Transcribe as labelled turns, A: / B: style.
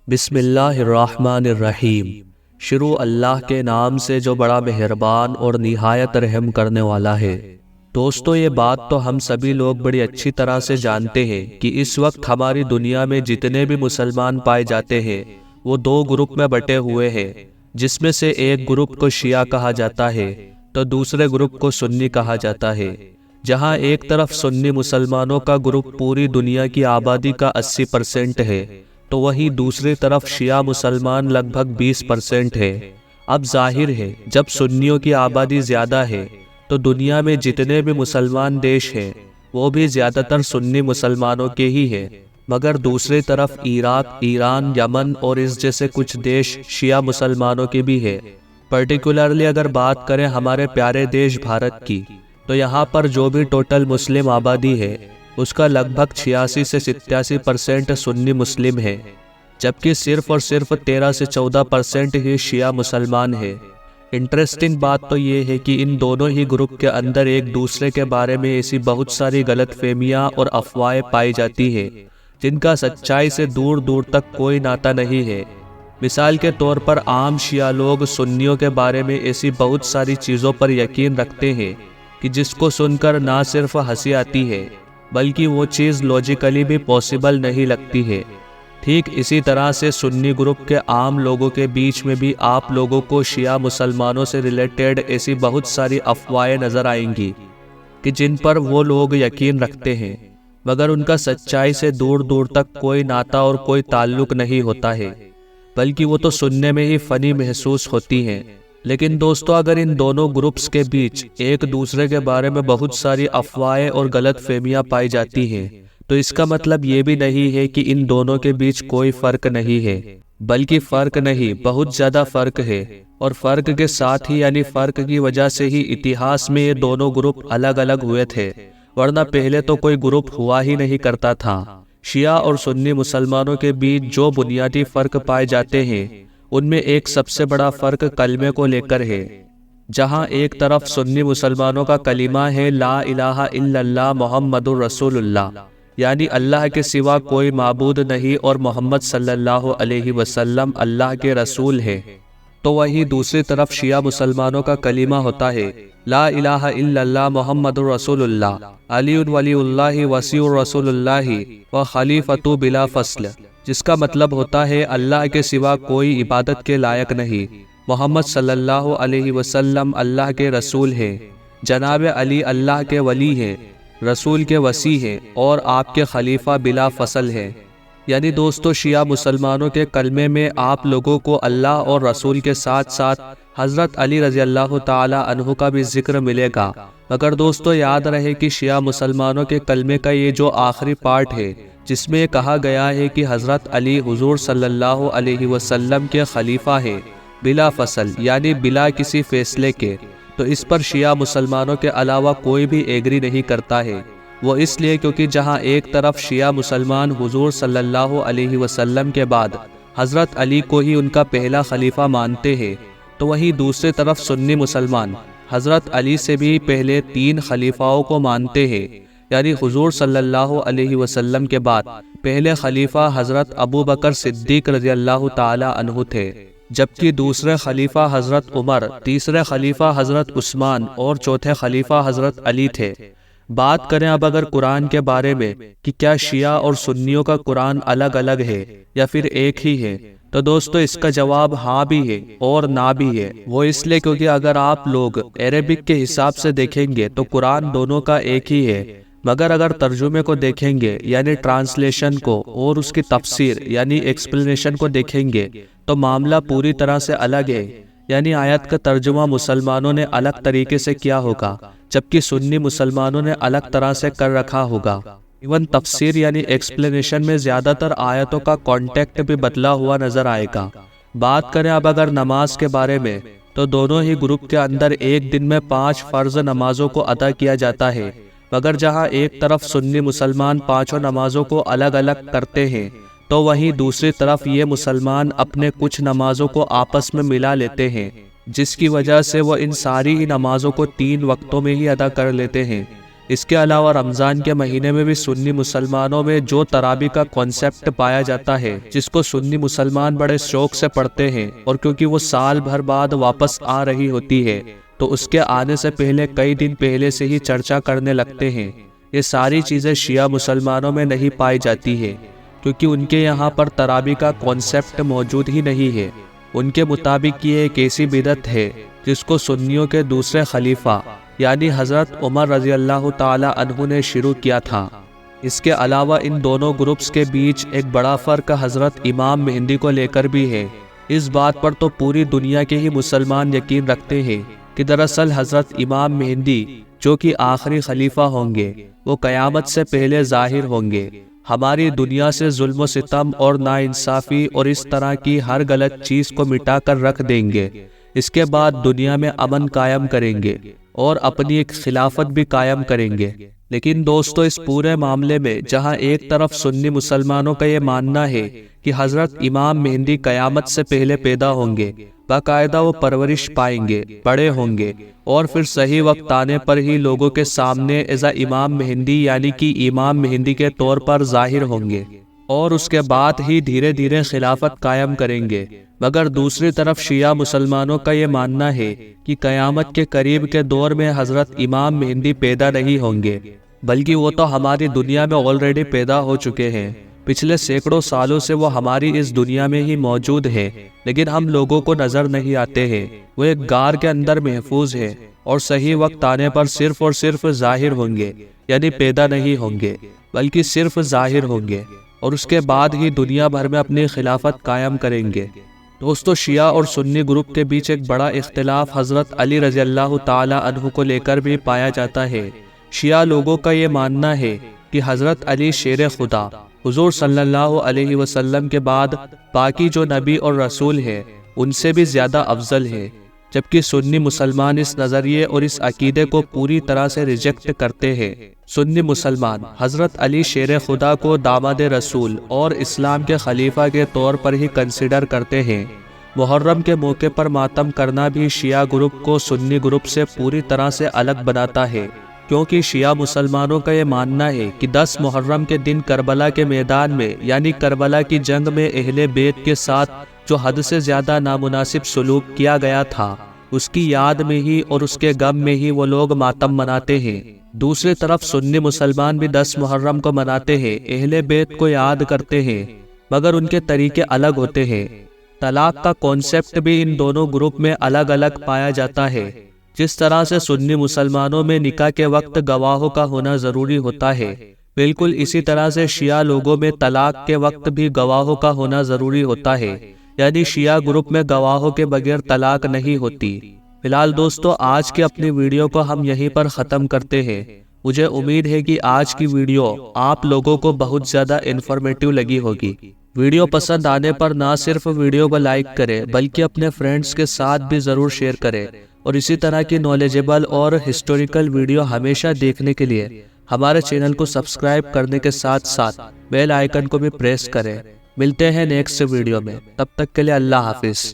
A: بسم اللہ الرحمن الرحیم۔ شروع اللہ کے نام سے جو بڑا مہربان اور نہایت رحم کرنے والا ہے۔ دوستو، یہ بات تو ہم سبھی لوگ بڑی اچھی طرح سے جانتے ہیں کہ اس وقت ہماری دنیا میں جتنے بھی مسلمان پائے جاتے ہیں وہ دو گروپ میں بٹے ہوئے ہیں، جس میں سے ایک گروپ کو شیعہ کہا جاتا ہے تو دوسرے گروپ کو سنی کہا جاتا ہے۔ جہاں ایک طرف سنی مسلمانوں کا گروپ پوری دنیا کی آبادی کا 80% ہے تو وہیں دوسری طرف شیعہ مسلمان لگ بھگ 20% ہے۔ اب ظاہر ہے جب سنیوں کی آبادی زیادہ ہے تو دنیا میں جتنے بھی مسلمان دیش ہیں وہ بھی زیادہ تر سنی مسلمانوں کے ہی ہیں، مگر دوسری طرف عراق، ایران، یمن اور اس جیسے کچھ دیش شیعہ مسلمانوں کے بھی ہے۔ پرٹیکولرلی اگر بات کریں ہمارے پیارے دیش بھارت کی تو یہاں پر جو بھی ٹوٹل مسلم آبادی ہے اس کا لگ بھگ 86 سے 87% سنی مسلم ہے، جبکہ صرف اور صرف 13 سے 14% ہی شیعہ مسلمان ہے۔ انٹرسٹنگ بات تو یہ ہے کہ ان دونوں ہی گروپ کے اندر ایک دوسرے کے بارے میں ایسی بہت ساری غلط فہمیاں اور افواہیں پائی جاتی ہیں جن کا سچائی سے دور دور تک کوئی ناطہ نہیں ہے۔ مثال کے طور پر عام شیعہ لوگ سنیوں کے بارے میں ایسی بہت ساری چیزوں پر یقین رکھتے ہیں کہ جس کو سن کر نہ صرف ہنسی آتی ہے بلکہ وہ چیز لاجیکلی بھی پاسبل نہیں لگتی ہے۔ ٹھیک اسی طرح سے سنی گروپ کے عام لوگوں کے بیچ میں بھی آپ لوگوں کو شیعہ مسلمانوں سے ریلیٹڈ ایسی بہت ساری افواہیں نظر آئیں گی کہ جن پر وہ لوگ یقین رکھتے ہیں مگر ان کا سچائی سے دور دور تک کوئی ناطہ اور کوئی تعلق نہیں ہوتا ہے، بلکہ وہ تو سننے میں ہی فنی محسوس ہوتی ہیں۔ لیکن دوستو، اگر ان دونوں گروپس کے بیچ ایک دوسرے کے بارے میں بہت ساری افواہیں اور غلط فہمیاں پائی جاتی ہیں تو اس کا مطلب یہ بھی نہیں ہے کہ ان دونوں کے بیچ کوئی فرق نہیں ہے، بلکہ فرق نہیں، بہت زیادہ فرق ہے۔ اور فرق کے ساتھ ہی یعنی فرق کی وجہ سے ہی اتہاس میں یہ دونوں گروپ الگ الگ ہوئے تھے، ورنہ پہلے تو کوئی گروپ ہوا ہی نہیں کرتا تھا۔ شیعہ اور سنی مسلمانوں کے بیچ جو بنیادی فرق پائے جاتے ہیں ان میں ایک سب سے بڑا فرق کلمے کو لے کر ہے۔ جہاں ایک طرف سنی مسلمانوں کا کلمہ ہے لا الہ الا اللہ محمد الرسول اللہ، یعنی اللہ کے سوا کوئی معبود نہیں اور محمد صلی اللہ علیہ وسلم اللہ کے رسول ہے، تو وہی دوسری طرف شیعہ مسلمانوں کا کلمہ ہوتا ہے لا الہ الا اللہ محمد الرسول اللہ، علی ولی اللہ وصی رسول اللہ و خلیفۃ بلا فصل، جس کا مطلب ہوتا ہے اللہ کے سوا کوئی عبادت کے لائق نہیں، محمد صلی اللہ علیہ وسلم اللہ کے رسول ہیں، جناب علی اللہ کے ولی ہیں، رسول کے وصی ہیں اور آپ کے خلیفہ بلا فصل ہیں۔ یعنی دوستو، شیعہ مسلمانوں کے کلمے میں آپ لوگوں کو اللہ اور رسول کے ساتھ ساتھ حضرت علی رضی اللہ تعالی عنہ کا بھی ذکر ملے گا، مگر دوستو یاد رہے کہ شیعہ مسلمانوں کے کلمے کا یہ جو آخری پارٹ ہے جس میں کہا گیا ہے کہ حضرت علی حضور صلی اللہ علیہ وسلم کے خلیفہ ہیں بلا فصل، یعنی بلا کسی فیصلے کے، تو اس پر شیعہ مسلمانوں کے علاوہ کوئی بھی ایگری نہیں کرتا ہے۔ وہ اس لیے کیونکہ جہاں ایک طرف شیعہ مسلمان حضور صلی اللہ علیہ وسلم کے بعد حضرت علی کو ہی ان کا پہلا خلیفہ مانتے ہیں، تو وہیں دوسری طرف سنی مسلمان حضرت علی سے بھی پہلے 3 خلیفاؤں کو مانتے ہیں، یعنی حضور صلی اللہ علیہ وسلم کے بعد پہلے خلیفہ حضرت ابو بکر صدیق رضی اللہ تعالی عنہ تھے، جبکہ دوسرے خلیفہ حضرت عمر، تیسرے خلیفہ حضرت عثمان اور چوتھے خلیفہ حضرت علی تھے۔ بات کریں اب اگر قرآن کے بارے میں کہ کیا شیعہ اور سنیوں کا قرآن الگ الگ ہے یا پھر ایک ہی ہے، تو دوستو اس کا جواب ہاں بھی ہے اور نہ بھی ہے۔ وہ اس لیے کیونکہ اگر آپ لوگ عربک کے حساب سے دیکھیں گے تو قرآن دونوں کا ایک ہی ہے، مگر اگر ترجمے کو دیکھیں گے یعنی ٹرانسلیشن کو اور اس کی تفسیر یعنی ایکسپلینیشن کو دیکھیں گے تو معاملہ پوری طرح سے الگ ہے۔ یعنی آیت کا ترجمہ مسلمانوں نے الگ طریقے سے کیا ہوگا جبکہ سنی مسلمانوں نے الگ طرح سے کر رکھا ہوگا۔ ایون تفسیر یعنی ایکسپلینیشن میں زیادہ تر آیتوں کا کانٹیکٹ بھی بدلا ہوا نظر آئے گا۔ بات کریں اب اگر نماز کے بارے میں تو دونوں ہی گروپ کے اندر ایک دن میں 5 فرض نمازوں کو ادا کیا جاتا ہے، مگر جہاں ایک طرف سنی مسلمان 5 نمازوں کو الگ الگ کرتے ہیں تو وہیں دوسری طرف یہ مسلمان اپنے کچھ نمازوں کو آپس میں ملا لیتے ہیں، جس کی وجہ سے وہ ان ساری ہی نمازوں کو 3 وقتوں میں ہی ادا کر لیتے ہیں۔ اس کے علاوہ رمضان کے مہینے میں بھی سنی مسلمانوں میں جو تراویح کا کانسیپٹ پایا جاتا ہے، جس کو سنی مسلمان بڑے شوق سے پڑھتے ہیں، اور کیونکہ وہ سال بھر بعد واپس آ رہی ہوتی ہے تو اس کے آنے سے پہلے کئی دن پہلے سے ہی چرچا کرنے لگتے ہیں۔ یہ ساری چیزیں شیعہ مسلمانوں میں نہیں پائی جاتی ہے، کیونکہ ان کے یہاں پر تراویح کا کانسیپٹ موجود ہی نہیں ہے۔ ان کے مطابق یہ ایک ایسی بدعت ہے جس کو سنیوں کے دوسرے خلیفہ یعنی حضرت عمر رضی اللہ تعالی عنہ نے شروع کیا تھا۔ اس کے علاوہ ان دونوں گروپس کے بیچ ایک بڑا فرق حضرت امام مہدی کو لے کر بھی ہے۔ اس بات پر تو پوری دنیا کے ہی مسلمان یقین رکھتے ہیں کہ دراصل حضرت امام مہدی جو کہ آخری خلیفہ ہوں گے، وہ قیامت سے پہلے ظاہر ہوں گے، ہماری دنیا سے ظلم و ستم اور ناانصافی اور اس طرح کی ہر غلط چیز کو مٹا کر رکھ دیں گے۔ اس کے بعد دنیا میں امن قائم کریں گے اور اپنی ایک خلافت بھی قائم کریں گے۔ لیکن دوستو، اس پورے معاملے میں جہاں ایک طرف سنی مسلمانوں کا یہ ماننا ہے کہ حضرت امام مہدی قیامت سے پہلے پیدا ہوں گے، باقاعدہ وہ پرورش پائیں گے، بڑے ہوں گے، اور پھر صحیح وقت آنے پر ہی لوگوں کے سامنے ایز امام مہدی یعنی کہ امام مہدی کے طور پر ظاہر ہوں گے، اور اس کے بعد ہی دھیرے دھیرے خلافت قائم کریں گے۔ مگر دوسری طرف شیعہ مسلمانوں کا یہ ماننا ہے کہ قیامت کے قریب کے دور میں حضرت امام مہدی پیدا نہیں ہوں گے، بلکہ وہ تو ہماری دنیا میں آلریڈی پیدا ہو چکے ہیں۔ پچھلے سینکڑوں سالوں سے وہ ہماری اس دنیا میں ہی موجود ہے، لیکن ہم لوگوں کو نظر نہیں آتے ہیں۔ وہ ایک غار کے اندر محفوظ ہے، اور صحیح وقت آنے پر صرف اور صرف ظاہر ہوں گے، یعنی پیدا نہیں ہوں گے بلکہ صرف ظاہر ہوں گے، اور اس کے بعد ہی دنیا بھر میں اپنی خلافت قائم کریں گے۔ دوستو، شیعہ اور سنی گروپ کے بیچ ایک بڑا اختلاف حضرت علی رضی اللہ تعالی عنہ کو لے کر بھی پایا جاتا ہے۔ شیعہ لوگوں کا یہ ماننا ہے کہ حضرت علی شیر خدا، حضور صلی اللہ علیہ وسلم کے بعد باقی جو نبی اور رسول ہے ان سے بھی زیادہ افضل ہے، جبکہ سنی مسلمان اس نظریے اور اس عقیدے کو پوری طرح سے ریجیکٹ کرتے ہیں۔ سنی مسلمان حضرت علی شیر خدا کو داماد رسول اور اسلام کے خلیفہ کے طور پر ہی کنسیڈر کرتے ہیں۔ محرم کے موقع پر ماتم کرنا بھی شیعہ گروپ کو سنی گروپ سے پوری طرح سے الگ بناتا ہے، کیونکہ شیعہ مسلمانوں کا یہ ماننا ہے کہ 10 محرم کے دن کربلا کے میدان میں یعنی کربلا کی جنگ میں اہل بیت کے ساتھ جو حد سے زیادہ نامناسب سلوک کیا گیا تھا، اس کی یاد میں ہی اور اس کے غم میں ہی وہ لوگ ماتم مناتے ہیں۔ دوسری طرف سنی مسلمان بھی 10 محرم کو مناتے ہیں، اہل بیت کو یاد کرتے ہیں، مگر ان کے طریقے الگ ہوتے ہیں۔ طلاق کا کانسیپٹ بھی ان دونوں گروپ میں الگ الگ پایا جاتا ہے۔ جس طرح سے سنی مسلمانوں میں نکاح کے وقت گواہوں کا ہونا ضروری ہوتا ہے، بالکل اسی طرح سے شیعہ لوگوں میں طلاق کے وقت بھی گواہوں کا ہونا ضروری ہوتا ہے، یعنی شیعہ گروپ میں گواہوں کے بغیر طلاق نہیں ہوتی۔ فی الحال دوستو، آج کی اپنی ویڈیو کو ہم یہیں پر ختم کرتے ہیں۔ مجھے امید ہے کہ آج کی ویڈیو آپ لوگوں کو بہت زیادہ انفارمیٹیو لگی ہوگی۔ ویڈیو پسند آنے پر نہ صرف ویڈیو کو لائک کریں بلکہ اپنے فرینڈز کے ساتھ بھی ضرور شیئر کریں، اور اسی طرح کی نالجیبل اور ہسٹوریکل ویڈیو ہمیشہ دیکھنے کے لیے ہمارے چینل کو سبسکرائب کرنے کے ساتھ ساتھ بیل آئیکن کو بھی پریس کریں۔ ملتے ہیں نیکسٹ ویڈیو میں، تب تک کے لیے اللہ حافظ۔